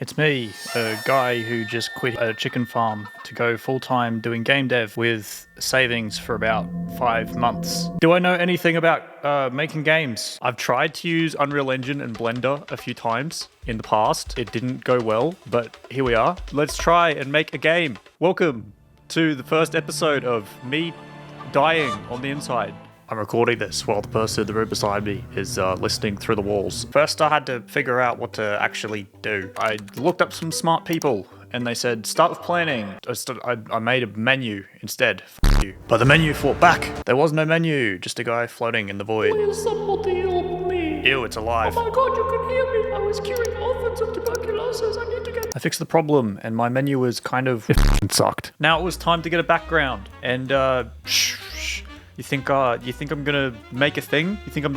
It's me, a guy who just quit a chicken farm to go full-time doing game dev with savings for about 5 months. Do I know anything about making games? I've tried to use Unreal Engine and Blender a few times in the past. It didn't go well, but here we are. Let's try and make a game. Welcome to the first episode of me dying on the inside. I'm recording this while the person in the room beside me is listening through the walls. First, I had to figure out what to actually do. I looked up some smart people and they said, start with planning. I made a menu instead. F you. But the menu fought back. There was no menu, just a guy floating in the void. Please somebody help me. Ew, it's alive. Oh my god, you can hear me. I was curing orphans of tuberculosis. I need to get... I fixed the problem and my menu was kind of sucked. Now it was time to get a background and You think I'm gonna make a thing? You think I'm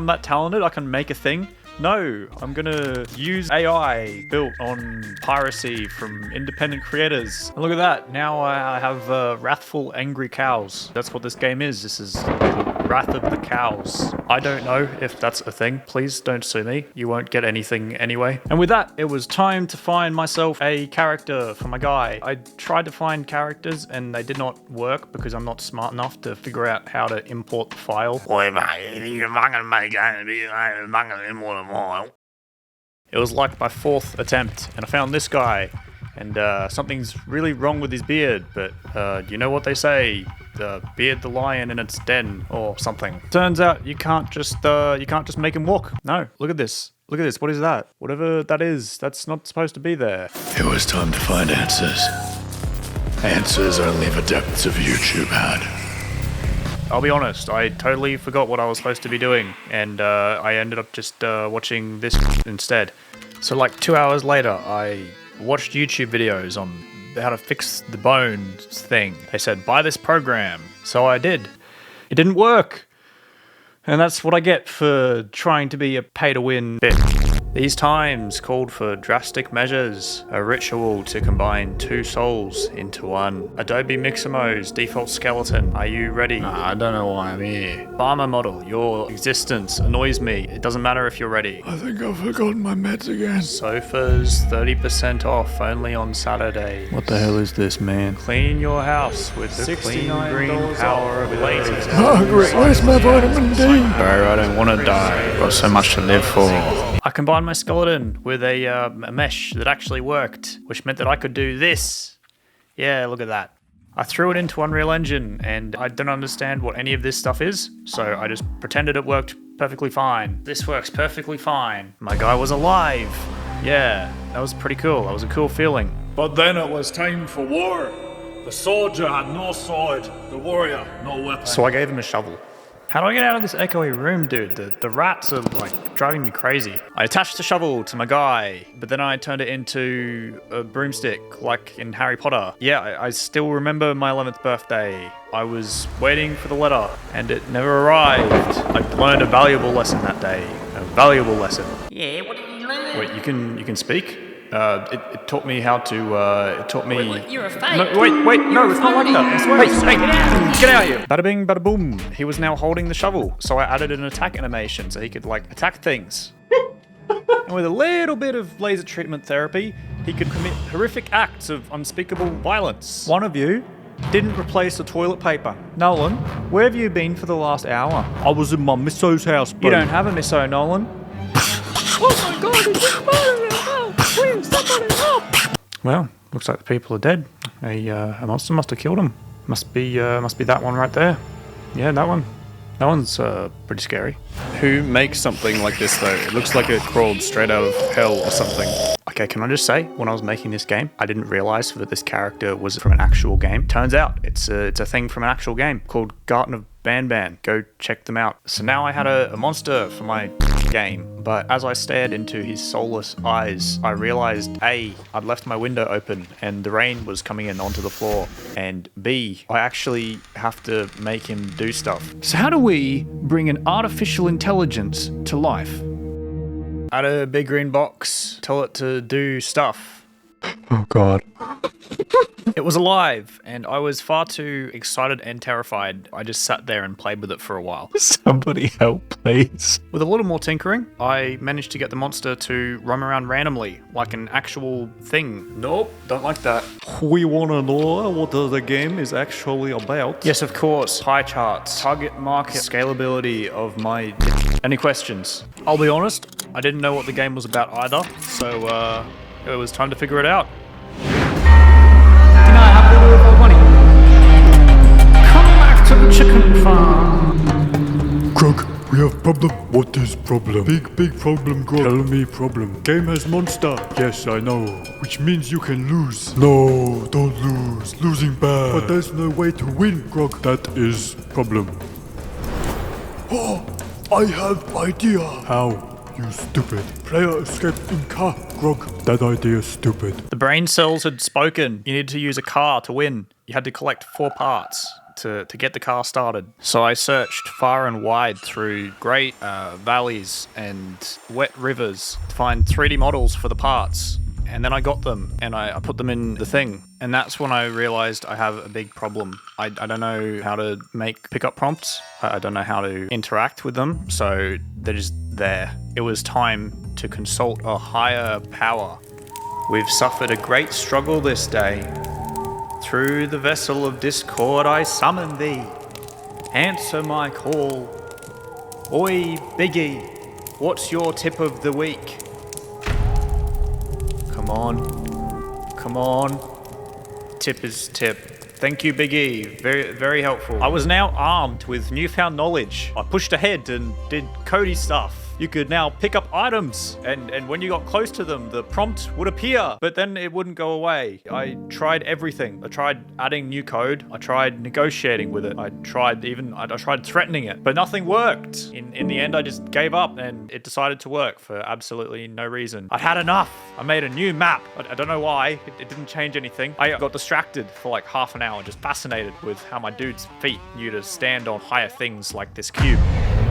that talented? I can make a thing? No, I'm gonna use AI built on piracy from independent creators. And look at that, now I have wrathful, angry cows. That's what this game is. This is Wrath of the Cows. I don't know if that's a thing. Please don't sue me. You won't get anything anyway. And with that, it was time to find myself a character for my guy. I tried to find characters and they did not work because I'm not smart enough to figure out how to import the file. It was like my 4th attempt and I found this guy. And something's really wrong with his beard, but you know what they say, beard the lion in its den or something. Turns out you can't just make him walk. No, look at this. Look at this. What is that? Whatever that is, that's not supposed to be there. It was time to find answers. Answers only the depths of YouTube had. I'll be honest, I totally forgot what I was supposed to be doing, and I ended up just watching this instead. So like 2 hours later, I watched YouTube videos on how to fix the bones thing. They said, buy this program. So I did. It didn't work. And that's what I get for trying to be a pay-to-win bitch. These times called for drastic measures, a ritual to combine 2 souls into one. Adobe Mixamo's default skeleton, are you ready? I don't know why I'm here. Farmer model, your existence annoys me. It doesn't matter if you're ready. I think I've forgotten my meds again. Sofas 30% off only on Saturday. What the hell is this, man? Clean your house with the clean green power of lasers. Margaret, where's my vitamin D? Bro, I don't want to die. I've got so much to live for. I combined my skeleton with a mesh that actually worked, which meant that I could do this. Yeah, look at that. I threw it into Unreal Engine, and I don't understand what any of this stuff is, so I just pretended it worked perfectly fine. This works perfectly fine. My guy was alive. Yeah, that was pretty cool. That was a cool feeling. But then it was time for war. The soldier had no sword, the warrior no weapon. So I gave him a shovel. How do I get out of this echoey room, dude? The rats are like driving me crazy. I attached the shovel to my guy, but then I turned it into a broomstick, like in Harry Potter. Yeah, I still remember my 11th birthday. I was waiting for the letter, and it never arrived. I learned a valuable lesson that day. A valuable lesson. Yeah, what did you learn? Wait, you can speak? It taught me how to, it taught me... Wait, you're a fake. No, wait, no, it's not like that. I swear. Hey, Get get out of here. Bada bing, bada boom. He was now holding the shovel, so I added an attack animation so he could, like, attack things. And with a little bit of laser treatment therapy, he could commit horrific acts of unspeakable violence. One of you didn't replace the toilet paper. Nolan, where have you been for the last hour? I was in my misso's house, bro. You don't have a misso, Nolan. Oh my god, it's just murder! Help! Please, somebody help! Well, looks like the people are dead. A monster must have killed them. Must be that one right there. Yeah, that one. That one's pretty scary. Who makes something like this though? It looks like it crawled straight out of hell or something. Okay, can I just say, when I was making this game, I didn't realize that this character was from an actual game. Turns out, it's a thing from an actual game called Garten of Banban. Go check them out. So now I had a monster for my game, but as I stared into his soulless eyes, I realized A, I'd left my window open and the rain was coming in onto the floor, and B, I actually have to make him do stuff. So how do we bring an artificial intelligence to life? Add a big green box, tell it to do stuff. Oh god. It was alive, and I was far too excited and terrified. I just sat there and played with it for a while. Somebody help, please. With a little more tinkering, I managed to get the monster to roam around randomly, like an actual thing. Nope, don't like that. We wanna know what the game is actually about. Yes, of course. Pie charts, target market, scalability of my... Any questions? I'll be honest, I didn't know what the game was about either, so it was time to figure it out. Can I have a little bit of money? Come back to the chicken farm. Grog, we have problem. What is problem? Big problem, Grog. Tell me problem. Game has monster. Yes, I know. Which means you can lose. No, don't lose. Losing bad. But there's no way to win, Grog. That is problem. Oh, I have idea. How? You stupid. Player escaped in car, Grog. That idea is stupid. The brain cells had spoken. You needed to use a car to win. You had to collect 4 parts to get the car started. So I searched far and wide through great valleys and wet rivers to find 3D models for the parts. And then I got them and I put them in the thing. And that's when I realized I have a big problem. I don't know how to make pickup prompts. I don't know how to interact with them. So they're just there. It was time to consult a higher power. We've suffered a great struggle this day. Through the vessel of discord I summon thee. Answer my call. Oi, Biggie, what's your tip of the week? Come on. Come on. Tip is tip. Thank you, Big E. Very, very helpful. I was now armed with newfound knowledge. I pushed ahead and did Cody stuff. You could now pick up items, and when you got close to them, the prompt would appear, but then it wouldn't go away. I tried everything. I tried adding new code. I tried negotiating with it. I tried threatening it, but nothing worked. In the end, I just gave up, and it decided to work for absolutely no reason. I had enough. I made a new map. I don't know why. It didn't change anything. I got distracted for like half an hour, just fascinated with how my dude's feet knew to stand on higher things like this cube.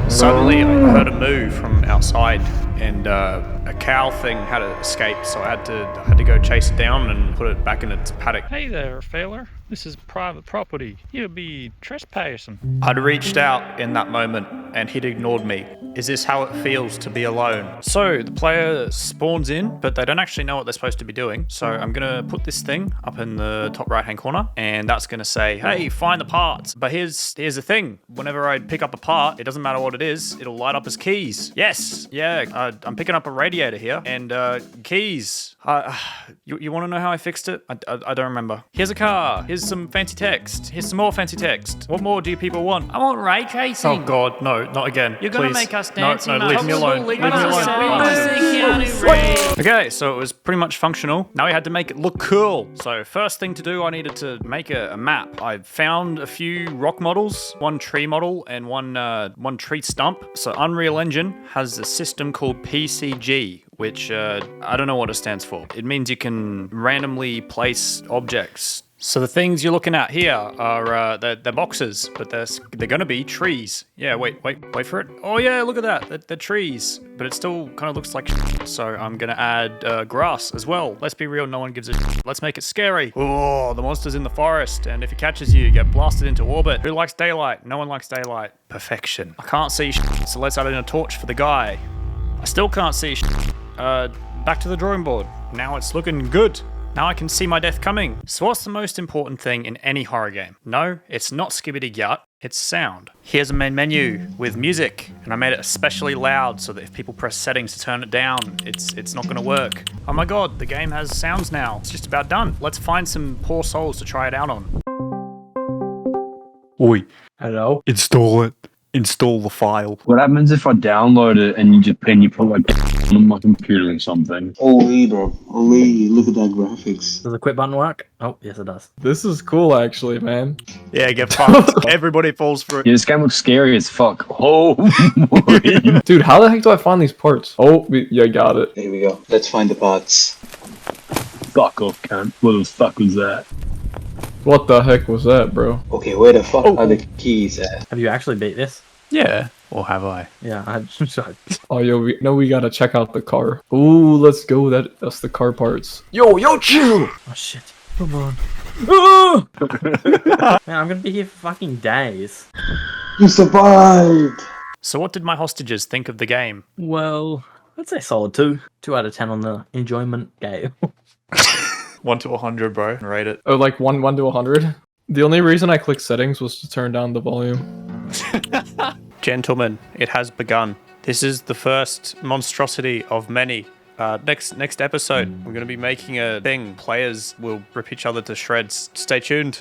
Suddenly, I heard a moo from outside, and a cow thing had to escape, so I had to go chase it down and put it back in its paddock. Hey there, Failer. This is private property. You'll be trespassing. I'd reached out in that moment, and he'd ignored me. Is this how it feels to be alone? So the player spawns in, but they don't actually know what they're supposed to be doing. So I'm gonna put this thing up in the top right-hand corner, and that's gonna say, hey, find the parts. But here's the thing. Whenever I pick up a part, it doesn't matter what it is, it'll light up as keys. Yes, yeah, I'm picking up a radiator here, and keys. You want to know how I fixed it? I don't remember. Here's a car. Here's some fancy text. Here's some more fancy text. What more do you people want? I want ray tracing. Oh God, no, not again. You're gonna Please. make us dance. No, leave me alone. Leave me alone. Okay, so it was pretty much functional. Now we had to make it look cool. So first thing to do, I needed to make a map. I found a few rock models, one tree model, and one tree stump. So Unreal Engine has a system called PCG, which I don't know what it stands for. It means you can randomly place objects. So the things you're looking at here are they're boxes, but they're gonna be trees. Yeah, wait for it. Oh yeah, look at that. They're trees, but it still kind of looks like shit. So I'm gonna add grass as well. Let's be real, no one gives a shit. Let's make it scary. Oh, the monster's in the forest, and if it catches you, you get blasted into orbit. Who likes daylight? No one likes daylight. Perfection. I can't see shit, so let's add in a torch for the guy. I still can't see shit. Back to the drawing board. Now it's looking good. Now I can see my death coming. So what's the most important thing in any horror game? No, it's not Skibbity Gut, it's sound. Here's a main menu with music, and I made it especially loud so that if people press settings to turn it down, it's not gonna work. Oh my God, the game has sounds now. It's just about done. Let's find some poor souls to try it out on. Oi, Hello? install it. Install the file. What happens if I download it and you put like on my computer or something? Holy, bro. Holy, look at that graphics. Does the quit button work? Oh, yes it does. This is cool, actually, man. Yeah, get fucked. Everybody falls for it. Yeah, this game looks scary as fuck. Oh, Dude, how the heck do I find these parts? Oh, yeah, got it. Here we go. Let's find the parts. fuck off, cunt. What the fuck was that? What the heck was that, bro? Okay, where the fuck are the keys at? Have you actually beat this? Yeah. Or have I? Yeah, I had. Oh, yo, we gotta check out the car. Ooh, let's go. That's the car parts. Yo, chill. Oh shit. Come on. Man, I'm gonna be here for fucking days. You survived! So what did my hostages think of the game? Well, I'd say solid 2. 2 out of 10 on the enjoyment scale. 1 to 100, bro. Rate it. Oh, like 1 to 100. The only reason I clicked settings was to turn down the volume. Gentlemen, it has begun. This is the first monstrosity of many. Next episode, we're going to be making a thing. Players will rip each other to shreds. Stay tuned.